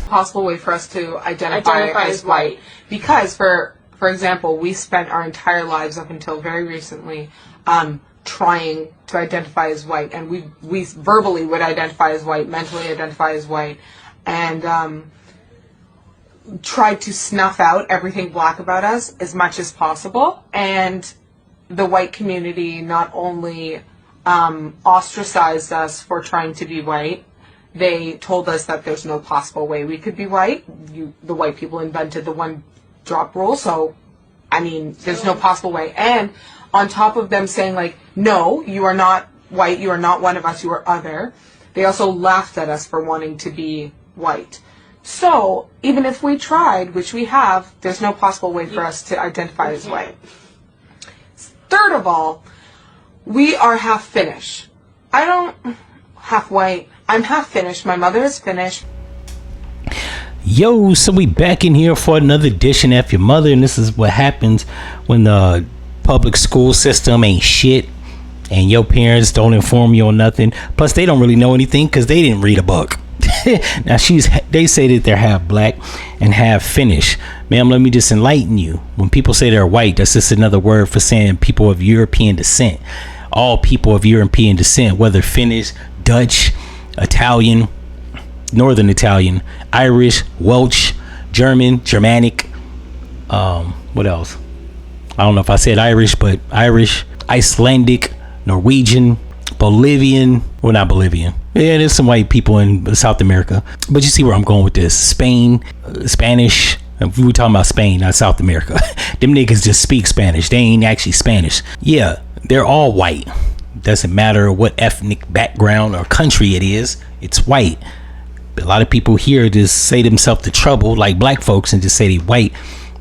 possible way for us to identify as white. Because, for example, we spent our entire lives up until very recently trying to identify as white. And we verbally would identify as white, mentally identify as white, and tried to snuff out everything black about us as much as possible. And the white community not only ostracized us for trying to be white, they told us that there's no possible way we could be white. The white people invented the one drop rule, so, I mean, there's no possible way. And on top of them saying, like, no, you are not white, you are not one of us, you are other, they also laughed at us for wanting to be white. So, even if we tried, which we have, there's no possible way for us to identify as white. Third of all, we are half Finnish. Half white. I'm half Finnish. My mother is Finnish. Yo, so we back in here for another edition of F-ya-Motha, and this is what happens when the public school system ain't shit and your parents don't inform you on nothing. Plus, they don't really know anything because they didn't read a book. Now, they say that they're half black and half Finnish. Ma'am, let me just enlighten you. When people say they're white, that's just another word for saying people of European descent. All people of European descent, whether Finnish, Dutch, Italian, Northern Italian, Irish, Welsh, German, Germanic, what else? I don't know if I said Irish, but Irish, Icelandic, Norwegian, Bolivian, well, not Bolivian. Yeah, there's some white people in South America, but you see where I'm going with this. Spain, Spanish. We were talking about Spain, not South America. Them niggas just speak Spanish. They ain't actually Spanish. Yeah, they're all white. Doesn't matter what ethnic background or country it is, it's white. But a lot of people here just say themselves to trouble like black folks and just say they white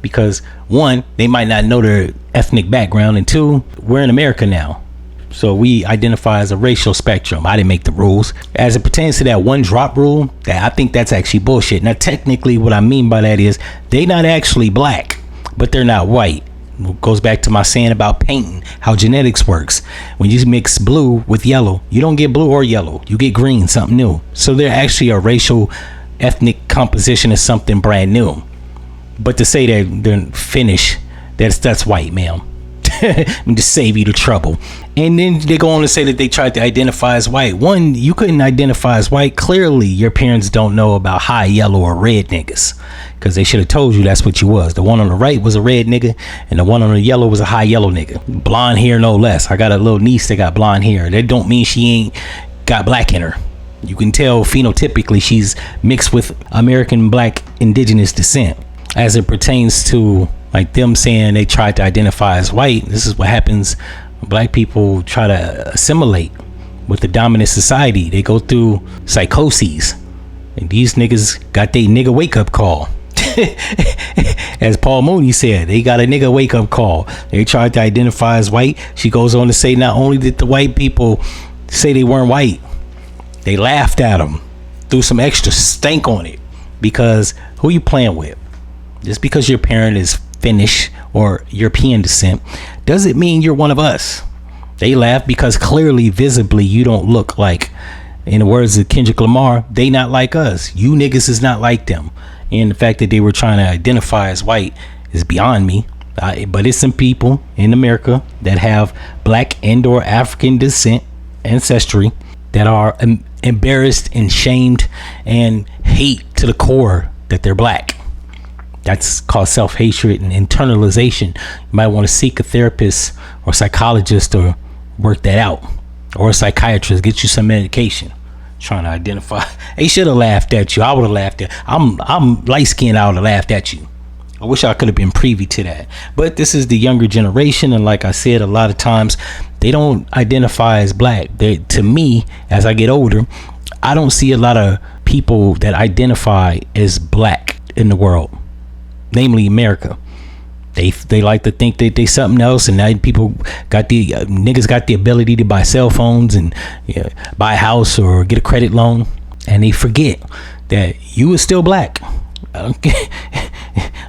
because, one, they might not know their ethnic background, and two, we're in America now. So we identify as a racial spectrum. I didn't make the rules. As it pertains to that one drop rule, I think that's actually bullshit. Now, technically, what I mean by that is they not actually black, but they're not white. It goes back to my saying about painting, how genetics works. When you mix blue with yellow, you don't get blue or yellow. You get green, something new. So they're actually a racial ethnic composition of something brand new. But to say that they're Finnish, that's white, ma'am. Let me just save you the trouble. And then they go on to say that they tried to identify as white. One, you couldn't identify as white. Clearly, your parents don't know about high yellow or red niggas, because they should have told you that's what you was. The one on the right was a red nigga, and the one on the yellow was a high yellow nigga. Blonde hair, no less. I got a little niece that got blonde hair. That don't mean she ain't got black in her. You can tell phenotypically she's mixed with American black indigenous descent. As it pertains to like them saying they tried to identify as white, this is what happens when black people try to assimilate with the dominant society. They go through psychoses, and these niggas got their nigga wake up call. As Paul Mooney said, they got a nigga wake up call. They tried to identify as white. She goes on to say not only did the white people say they weren't white, they laughed at them, threw some extra stank on it, because who you playing with? Just because your parent is Finnish or European descent doesn't mean you're one of us. They laugh because clearly, visibly, you don't look like, in the words of Kendrick Lamar, they not like us. You niggas is not like them. And the fact that they were trying to identify as white is beyond me. But it's some people in America that have black and or African descent ancestry that are embarrassed and shamed and hate to the core that they're black. That's called self-hatred and internalization. You might want to seek a therapist or psychologist to work that out, or a psychiatrist, get you some medication. Trying to identify. They should have laughed at you. I would have laughed at. I'm light-skinned. I would have laughed at you. I wish I could have been privy to that. But this is the younger generation, and like I said, a lot of times they don't identify as black. To me, as I get older, I don't see a lot of people that identify as black in the world. Namely America. They like to think that they something else, and now people got the niggas got the ability to buy cell phones and buy a house or get a credit loan, and they forget that you is still black. A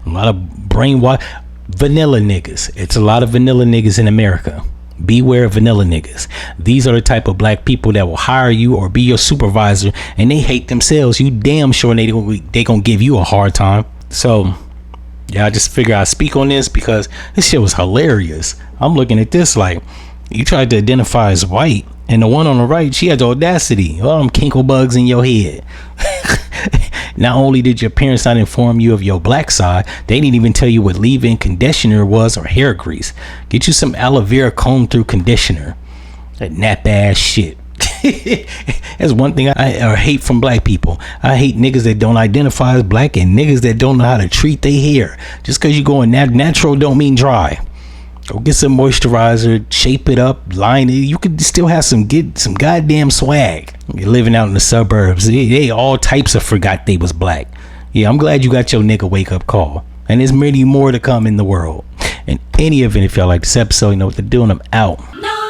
lot of brainwash vanilla niggas. It's a lot of vanilla niggas in America. Beware of vanilla niggas. These are the type of black people that will hire you or be your supervisor, and they hate themselves. You damn sure they gonna give you a hard time. So yeah, I just figure I'd speak on this because this shit was hilarious. I'm looking at this like, you tried to identify as white, and the one on the right, she had the audacity. All them kinkle bugs in your head. Not only did your parents not inform you of your black side, they didn't even tell you what leave-in conditioner was or hair grease. Get you some aloe vera comb through conditioner. That nap ass shit. That's one thing I hate from black people. I hate niggas that don't identify as black and niggas that don't know how to treat their hair. Just because you going natural don't mean dry. Go get some moisturizer, shape it up, line it. You could still have get some goddamn swag. You're living out in the suburbs. They all types of forgot they was black. Yeah, I'm glad you got your nigga wake up call. And there's many more to come in the world. In any event, if y'all like this episode, you know what to do, and I'm out. No.